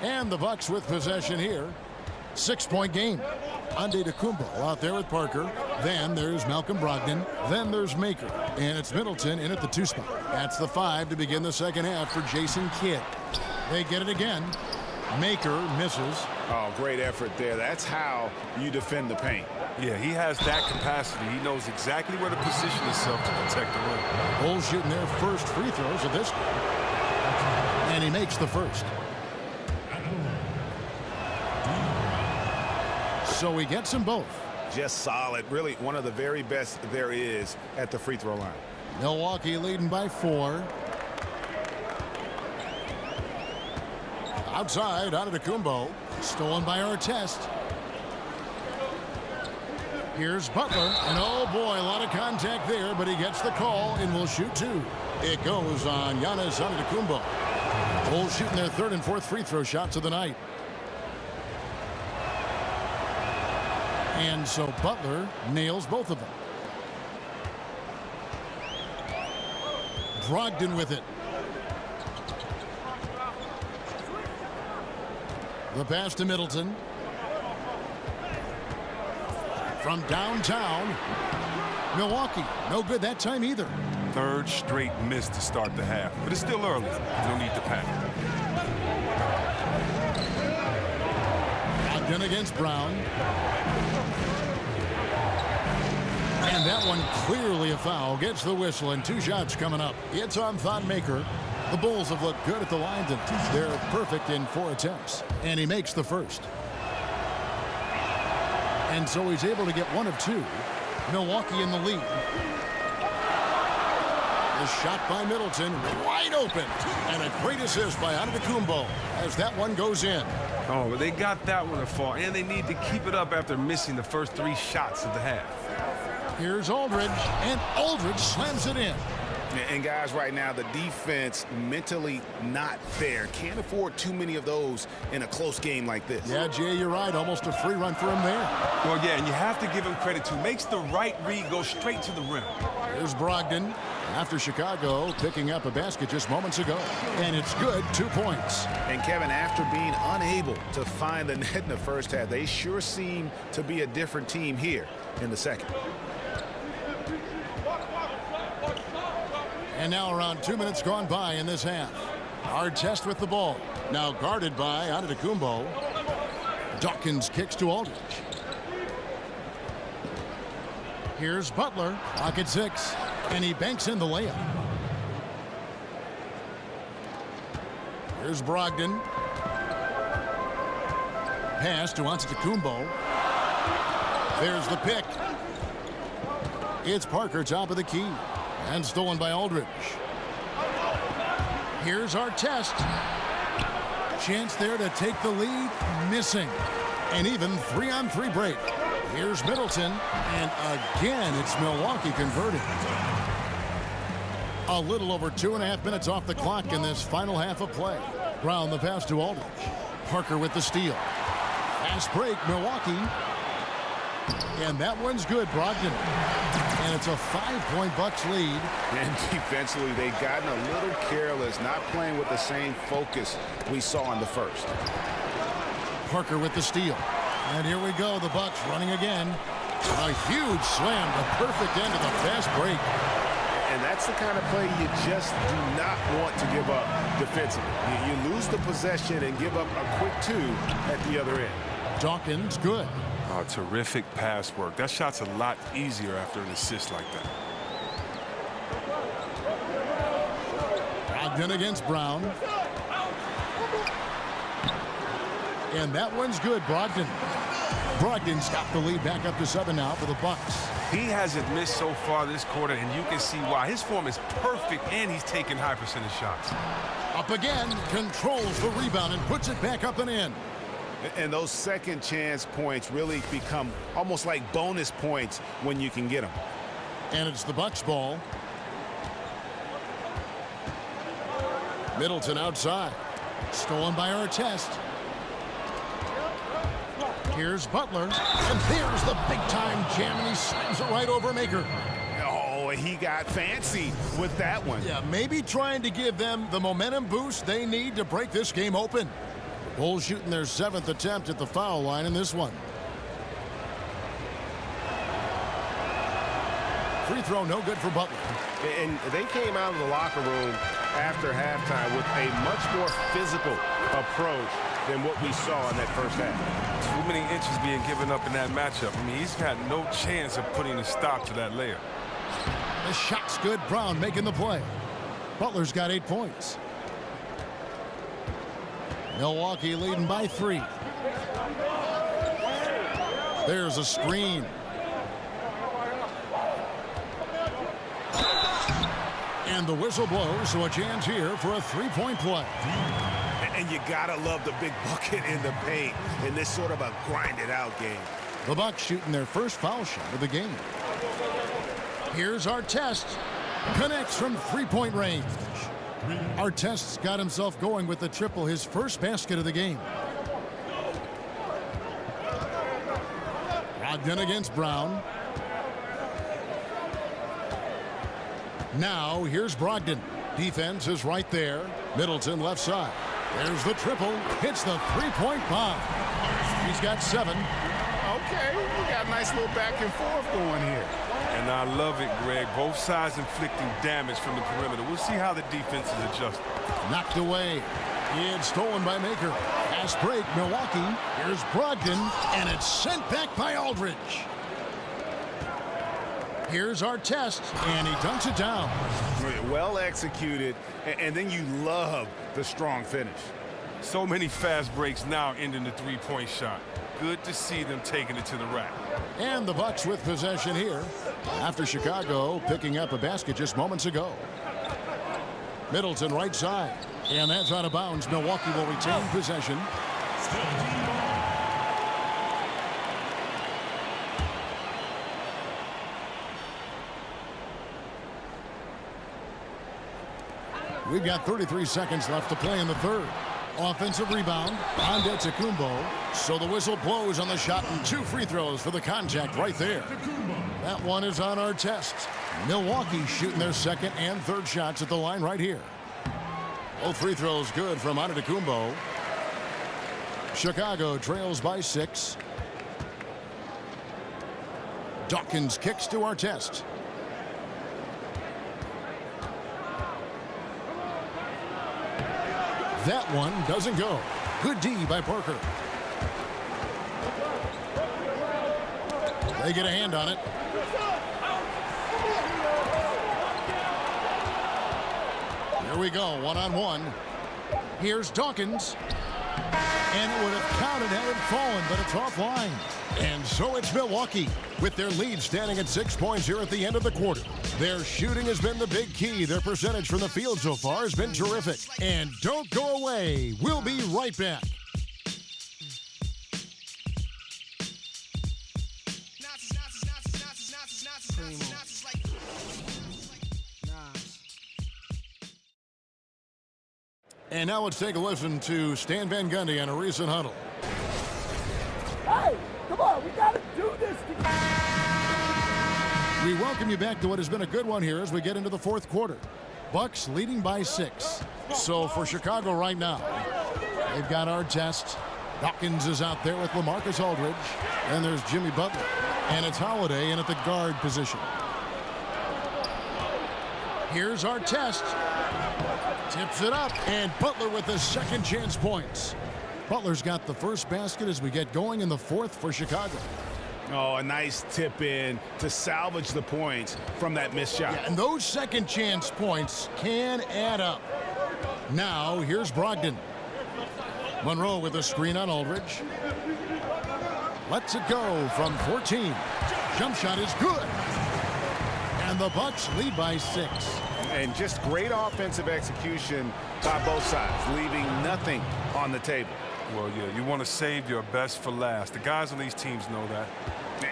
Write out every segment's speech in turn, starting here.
And the Bucks with possession here. 6-point game. Antetokounmpo out there with Parker. Then there's Malcolm Brogdon. Then there's Maker. And it's Middleton in at the 2 spot. That's the 5 to begin the second half for Jason Kidd. They get it again. Maker misses. Oh, great effort there. That's how you defend the paint. Yeah, he has that capacity. He knows exactly where to position himself to protect the rim. Bulls shooting their first free throws of this game. And he makes the first. So he gets them both. Just solid. Really one of the very best there is at the free throw line. Milwaukee leading by 4. Outside, Antetokounmpo. Stolen by Artest. Here's Butler. And oh boy, a lot of contact there, but he gets the call and will shoot 2. It goes on Giannis Antetokounmpo. Bulls shooting their 3rd and 4th free throw shots of the night. And so Butler nails both of them. Brogdon with it. The pass to Middleton. From downtown. Milwaukee, no good that time either. 3rd straight miss to start the half, but it's still early. No need to panic. Brogdon against Brown. And that one clearly a foul. Gets the whistle and 2 shots coming up. It's on Thon Maker. The Bulls have looked good at the line. They're perfect in 4 attempts. And he makes the first. And so he's able to get 1 of 2. Milwaukee in the lead. The shot by Middleton, wide open. And a great assist by Antetokounmpo as that one goes in. Oh, but they got that one to fall, and they need to keep it up after missing the first 3 shots of the half. Here's Aldridge, and Aldridge slams it in. And guys, right now, the defense mentally not there. Can't afford too many of those in a close game like this. Yeah, Jay, you're right. Almost a free run for him there. Well, yeah, and you have to give him credit, too. Makes the right read go straight to the rim. Here's Brogdon after Chicago picking up a basket just moments ago. And it's good, 2 points. And Kevin, after being unable to find the net in the first half, they sure seem to be a different team here in the second. And now around 2 minutes gone by in this half. Artest with the ball. Now guarded by Antetokounmpo. Dawkins kicks to Aldridge. Here's Butler. Clock at 6. And he banks in the layup. Here's Brogdon. Pass to Antetokounmpo. There's the pick. It's Parker top of the key. And stolen by Aldridge. Here's Artest. Chance there to take the lead. Missing. And even 3-on-3 break. Here's Middleton. And again, it's Milwaukee converted. A little over 2.5 minutes off the clock in this final half of play. Brown the pass to Aldridge. Parker with the steal. Fast break, Milwaukee. And that one's good, Brogdon. And it's a 5-point Bucks lead. And defensively, they've gotten a little careless, not playing with the same focus we saw in the first. Parker with the steal. And here we go, the Bucks running again. A huge slam, the perfect end of the fast break. And that's the kind of play you just do not want to give up defensively. You lose the possession and give up a quick 2 at the other end. Dawkins, good. Oh, terrific pass work. That shot's a lot easier after an assist like that. Brogdon against Brown. And that one's good, Brogdon. Brogdon's got the lead back up to 7 now for the Bucks. He hasn't missed so far this quarter, and you can see why. His form is perfect, and he's taking high percentage shots. Up again, controls the rebound and puts it back up and in. And those second chance points really become almost like bonus points when you can get them. And it's the Bucks ball. Middleton outside. Stolen by Artest. Here's Butler. And there's the big-time jam, and he slams it right over Maker. Oh, he got fancy with that one. Yeah, maybe trying to give them the momentum boost they need to break this game open. Bulls shooting their 7th attempt at the foul line in this one. Free throw no good for Butler. And they came out of the locker room after halftime with a much more physical approach than what we saw in that first half. Too many inches being given up in that matchup. I mean, he's had no chance of putting a stop to that layup. The shot's good. Brown making the play. Butler's got 8 points. Milwaukee leading by 3. There's a screen. And the whistle blows, so a chance here for a 3-point play. And you gotta love the big bucket in the paint in this sort of a grinded-out game. The Bucks shooting their first foul shot of the game. Here's Artest. Connects from 3-point range. Artest's got himself going with the triple, his first basket of the game. Brogdon against Brown. Now here's Brogdon. Defense is right there. Middleton left side. There's the triple. Hits the 3-point bomb. He's got 7. Okay, we got a nice little back and forth going here. And I love it, Greg. Both sides inflicting damage from the perimeter. We'll see how the defense is adjusted. Knocked away. It's stolen by Maker. Fast break, Milwaukee. Here's Brogdon, and it's sent back by Aldridge. Here's Artest, and he dunks it down. Well executed, and then you love the strong finish. So many fast breaks now ending the 3-point shot. Good to see them taking it to the rack. And the Bucks with possession here after Chicago picking up a basket just moments ago. Middleton right side, and that's out of bounds. Milwaukee will retain possession. We've got 33 seconds left to play in the third. Offensive rebound on Antetokounmpo. So the whistle blows on the shot, and 2 free throws for the contact right there. That one is on Artest. Milwaukee shooting their 2nd and 3rd shots at the line right here. Both free throws good from Antetokounmpo. Chicago trails by 6. Dawkins kicks to Artest. That one doesn't go. Good D by Parker. They get a hand on it. Here we go, 1-on-1. Here's Dawkins. And it would have counted had it fallen, but it's offline. And so it's Milwaukee with their lead standing at 6 points here at the end of the quarter. Their shooting has been the big key. Their percentage from the field so far has been terrific. And don't go away. We'll be right back. And now let's take a listen to Stan Van Gundy on a recent huddle. Hey, come on, we got to do this together. We welcome you back to what has been a good one here as we get into the 4th quarter. Bucks leading by 6. So for Chicago right now, they've got Artest. Dawkins is out there with LaMarcus Aldridge. And there's Jimmy Butler. And it's Holiday in at the guard position. Here's Artest. Tips it up, and Butler with the 2nd chance points. Butler's got the first basket as we get going in the 4th for Chicago. Oh, a nice tip in to salvage the points from that missed shot. Yeah, and those 2nd chance points can add up. Now, here's Brogdon. Monroe with a screen on Aldridge. Lets it go from 14. Jump shot is good. And the Bucks lead by 6. And just great offensive execution by both sides, leaving nothing on the table. Well, yeah, you want to save your best for last. The guys on these teams know that.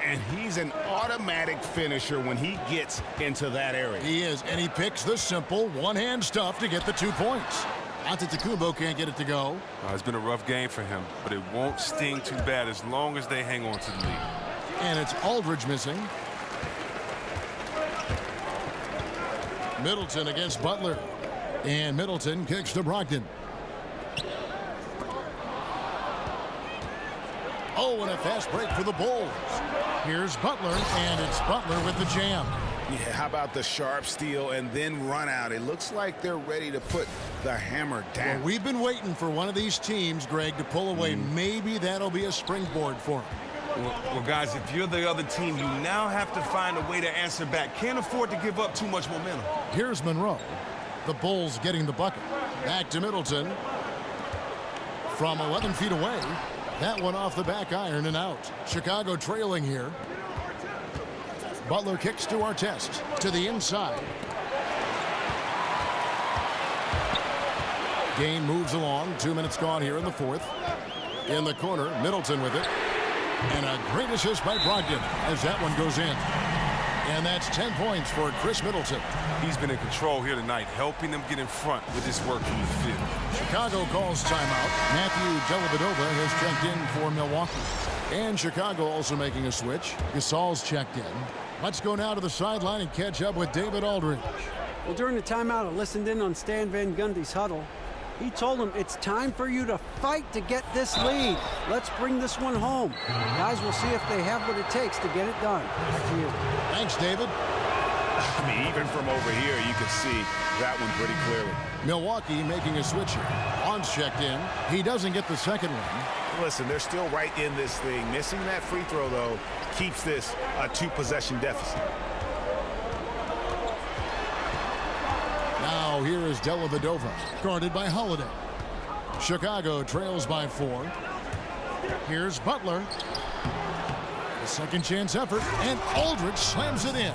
And he's an automatic finisher when he gets into that area. He is, and he picks the simple one-hand stuff to get the 2 points. Antetokounmpo can't get it to go. It's been a rough game for him, but it won't sting too bad as long as they hang on to the lead. And it's Aldridge missing. Middleton against Butler. And Middleton kicks to Brogdon. Oh, and a fast break for the Bulls. Here's Butler, and it's Butler with the jam. Yeah, how about the sharp steal and then run out? It looks like they're ready to put the hammer down. Well, we've been waiting for one of these teams, Greg, to pull away. Maybe that'll be a springboard for them. Well, guys, if you're the other team, you now have to find a way to answer back. Can't afford to give up too much momentum. Here's Monroe. The Bulls getting the bucket. Back to Middleton. From 11 feet away. That one off the back iron and out. Chicago trailing here. Butler kicks to Artest. To the inside. Game moves along. 2 minutes gone here in the fourth. In the corner, Middleton with it. And a great assist by Brogdon as that one goes in. And that's 10 points for Chris Middleton. He's been in control here tonight, helping them get in front with this work from the field. Chicago calls timeout. Matthew Dellavedova has checked in for Milwaukee. And Chicago also making a switch. Gasol's checked in. Let's go now to the sideline and catch up with David Aldridge. Well, during the timeout, I listened in on Stan Van Gundy's huddle. He told him it's time for you to fight to get this lead. Let's bring this one home. Guys, we'll see if they have what it takes to get it done. Back to you. Thanks, David. I mean, even from over here, you can see that one pretty clearly. Milwaukee making a switch here. Bonds checked in. He doesn't get the second one. Listen, they're still right in this thing. Missing that free throw, though, keeps this a two-possession deficit. Now here is Dellavedova, guarded by Holiday. Chicago trails by 4. Here's Butler. A second chance effort, and Aldridge slams it in.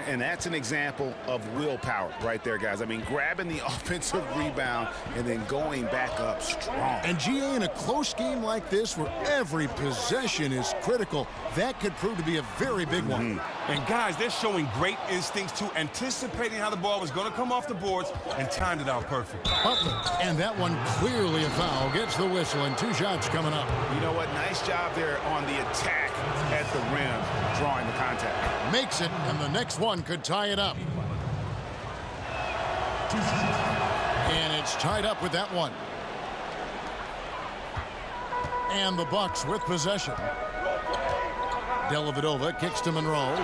And that's an example of willpower right there, guys. I mean, grabbing the offensive rebound and then going back up strong. And GA, in a close game like this where every possession is critical, that could prove to be a very big one. And guys, they're showing great instincts too, anticipating how the ball was going to come off the boards and timed it out perfect. Butler, and that one clearly a foul, gets the whistle, and 2 shots coming up. You know what? Nice job there on the attack at the rim, drawing the contact. Makes it, and the next one could tie it up. And it's tied up with that one. And the Bucks with possession. Dellavedova kicks to Monroe.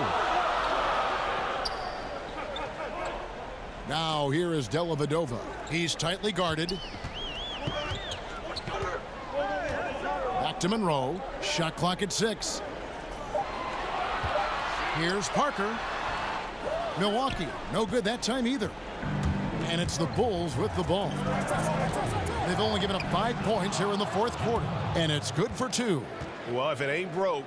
Now here is Dellavedova. He's tightly guarded. Back to Monroe. Shot clock at 6. Here's Parker. Milwaukee, no good that time either. And it's the Bulls with the ball. They've only given up 5 points here in the fourth quarter, and it's good for 2. Well, if it ain't broke,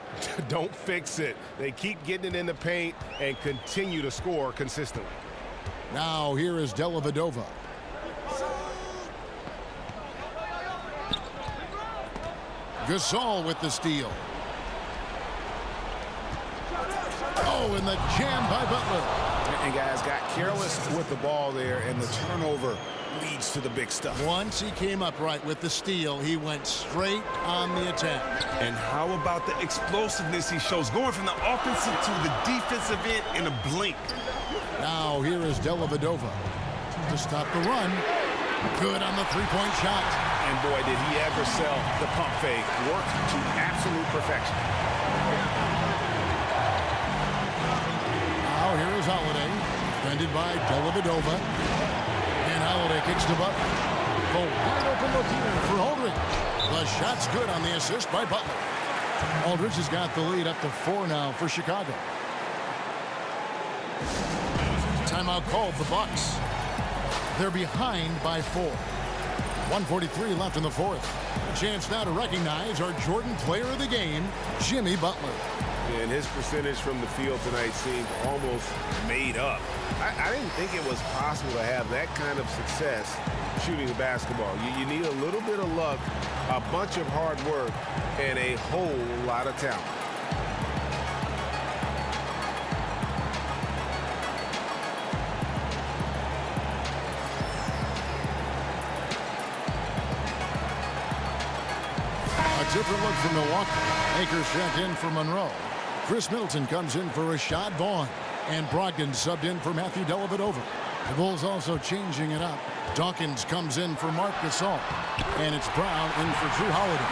don't fix it. They keep getting it in the paint and continue to score consistently. Now here is Dellavedova. Gasol with the steal. Oh, and the jam by Butler. And guys got careless with the ball there, and the turnover leads to the big stuff. Once he came up right with the steal, he went straight on the attack. And how about the explosiveness he shows, going from the offensive to the defensive end in a blink. Now here is Dellavedova to stop the run. Good on the three-point shot. And boy, did he ever sell the pump fake. Worked to absolute perfection. Now here is Holiday, defended by Dellavedova. And Holiday kicks to Butler. The wide open look here for Aldridge. The shot's good on the assist by Butler. Aldridge has got the lead up to 4 now for Chicago. Timeout called the Bucks. They're behind by 4. 1:43 left in the fourth. A chance now to recognize our Jordan player of the game, Jimmy Butler. And his percentage from the field tonight seemed almost made up. I didn't think it was possible to have that kind of success shooting the basketball. You need a little bit of luck, a bunch of hard work, and a whole lot of talent. A different look from Milwaukee. Akers checked in for Monroe. Chris Middleton comes in for Rashad Vaughn. And Brogdon subbed in for Matthew Dellavedova. The Bulls also changing it up. Dawkins comes in for Marc Gasol. And it's Brown in for Drew Holiday.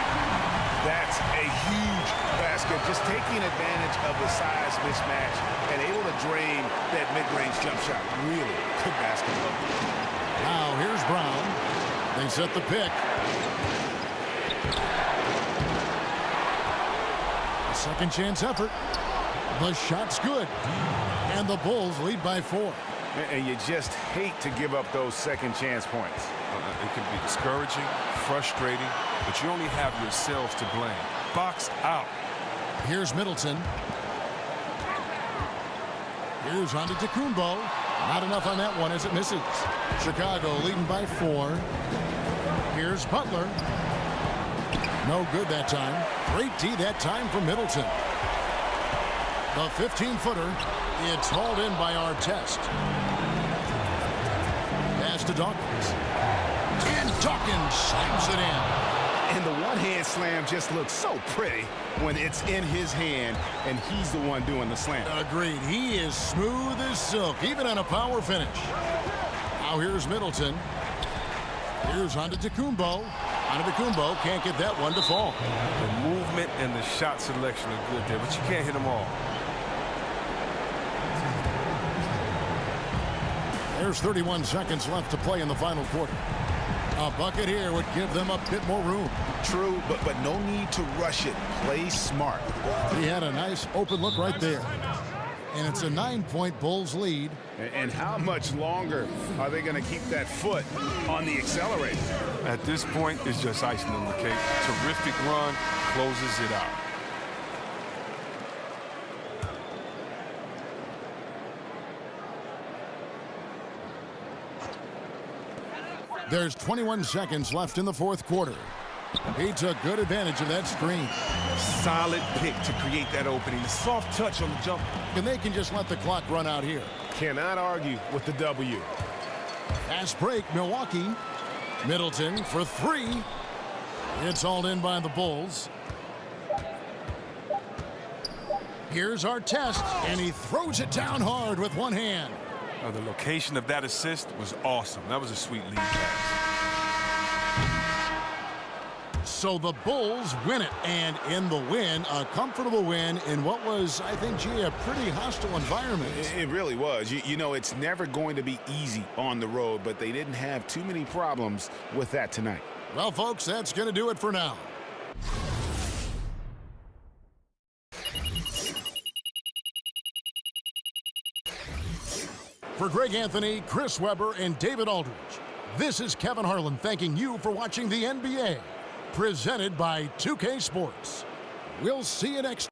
That's a huge basket. Just taking advantage of the size mismatch and able to drain that mid-range jump shot. Really good basketball. Now here's Brown. They set the pick. A second chance effort. The shot's good. And the Bulls lead by 4. And you just hate to give up those second chance points. It can be discouraging, frustrating, but you only have yourselves to blame. Box out. Here's Middleton. Here's Antetokounmpo. Not enough on that one as it misses. Chicago leading by 4. Here's Butler. No good that time. Great D that time from Middleton. The 15-footer. It's hauled in by Artest. Pass to Dawkins. And Dawkins slams it in. And the one-hand slam just looks so pretty when it's in his hand and he's the one doing the slam. Agreed. He is smooth as silk, even on a power finish. Now here's Middleton. Here's Antetokounmpo. Antetokounmpo can't get that one to fall. The movement and the shot selection are good there, but you can't hit them all. There's 31 seconds left to play in the final quarter. A bucket here would give them a bit more room. True, but no need to rush it. Play smart. He had a nice open look right there. And it's a 9-point Bulls lead. And how much longer are they going to keep that foot on the accelerator? At this point, it's just icing on the cake. Terrific run, closes it out. There's 21 seconds left in the fourth quarter. He took good advantage of that screen. Solid pick to create that opening. Soft touch on the jump. And they can just let the clock run out here. Cannot argue with the W. Fast break, Milwaukee. Middleton for 3. It's hauled in by the Bulls. Here's Artest, and he throws it down hard with one hand. The location of that assist was awesome. That was a sweet lead pass. So the Bulls win it, and in the win, a comfortable win in what was, I think, gee, a pretty hostile environment. It really was. You know, it's never going to be easy on the road, but they didn't have too many problems with that tonight. Well, folks, that's going to do it for now. For Greg Anthony, Chris Webber, and David Aldridge, this is Kevin Harlan thanking you for watching the NBA, presented by 2K Sports. We'll see you next